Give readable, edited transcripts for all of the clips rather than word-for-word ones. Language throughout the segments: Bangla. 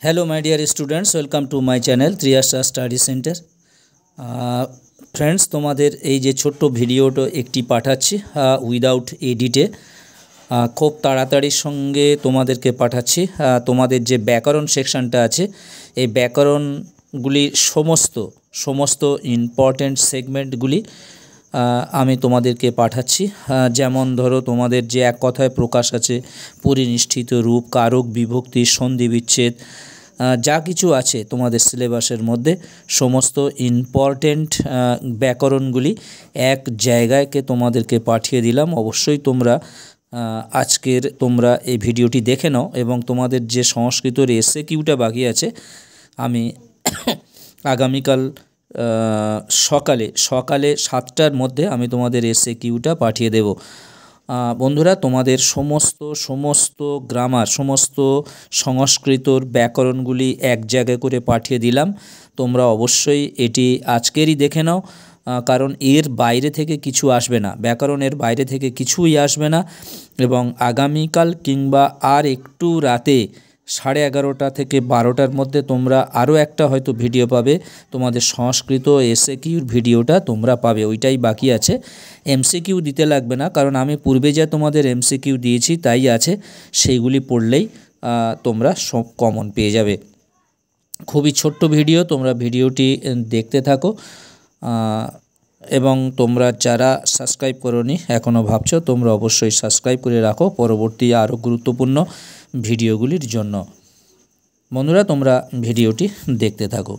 Hello my dear students, welcome to my channel 3 star study centre. Friends, তোমাদের এই যে ছোট্ট ভিডিওটা একটি পাঠাচ্ছি উইদাউট এডিটে, খুব তাড়াতাড়ির সঙ্গে তোমাদেরকে পাঠাচ্ছি। তোমাদের যে ব্যাকরণ সেকশনটা আছে, এই ব্যাকরণগুলির সমস্ত ইম্পর্টেন্ট সেগমেন্টগুলি আমি তোমাদেরকে পাঠাচ্ছি। যেমন ধরো, তোমাদের যে এক কথায় প্রকাশ আছে, পরিনিষ্ঠিত রূপ, কারক, বিভক্তি, সন্ধি বিচ্ছেদ, যা কিছু আছে তোমাদের সিলেবাসের মধ্যে, সমস্ত ইম্পর্টেন্ট ব্যাকরণগুলি এক জায়গায়কে তোমাদেরকে পাঠিয়ে দিলাম। অবশ্যই তোমরা এই ভিডিওটি দেখে নাও এবং তোমাদের যে সংস্কৃতের এসএ কিউটা বাকি আছে, আমি আগামীকাল সকালে 7টার মধ্যে আমি তোমাদের এসএ কিউটা পাঠিয়ে দেব। বন্ধুরা, তোমাদের সমস্ত গ্রামার, সমস্ত সংস্কৃতর ব্যাকরণগুলি এক জায়গায় করে পাঠিয়ে দিলাম। তোমরা অবশ্যই এটি আজকেরই দেখে নাও, কারণ এর বাইরে থেকে কিছু আসবে না, ব্যাকরণের বাইরে থেকে কিছুই আসবে না। এবং আগামীকাল কিংবা আর একটু রাতে 11:30 থেকে 12টার মধ্যে তোমরা আরও একটা হয়তো ভিডিও পাবে, তোমাদের সংস্কৃত এসএ কিউর ভিডিওটা তোমরা পাবে। ওইটাই বাকি আছে, এমসিকিউ দিতে লাগবে না, কারণ আমি পূর্বে যা তোমাদের এমসিকিউ দিয়েছি তাই আছে, সেইগুলি পড়লেই তোমরা সব কমন পেয়ে যাবে। খুবই ছোট্ট ভিডিও, তোমরা ভিডিওটি দেখতে থাকো। এবং তোমরা যারা সাবস্ক্রাইব করোনি, এখনও ভাবছো, তোমরা অবশ্যই সাবস্ক্রাইব করে রাখো পরবর্তী আরও গুরুত্বপূর্ণ ভিডিওগুলির জন্য। বন্ধুরা, তোমরা ভিডিওটি দেখতে থাকো।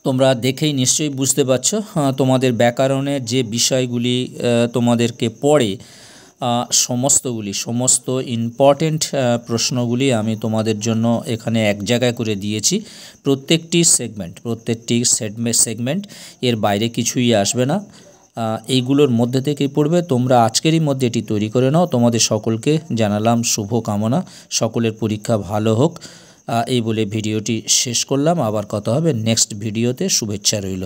তোমরা দেখেই নিশ্চয়ই বুঝতে পারছো, তোমাদের ব্যাকরণের যে বিষয়গুলি তোমাদেরকে পড়ে, সমস্ত ইম্পর্টেন্ট প্রশ্নগুলি আমি তোমাদের জন্য এখানে এক জায়গায় করে দিয়েছি। প্রত্যেকটি সেগমেন্ট এর বাইরে কিছুই আসবে না, এইগুলোর মধ্যে থেকেই পড়বে। তোমরা আজকেরই মধ্যে এটি তৈরি করে নাও। তোমাদের সকলকে জানালাম শুভ কামনা, সকলের পরীক্ষা ভালো হোক। এই বলে ভিডিওটি শেষ করলাম। আবার কথা হবে নেক্সট ভিডিওতে। শুভেচ্ছা রইল।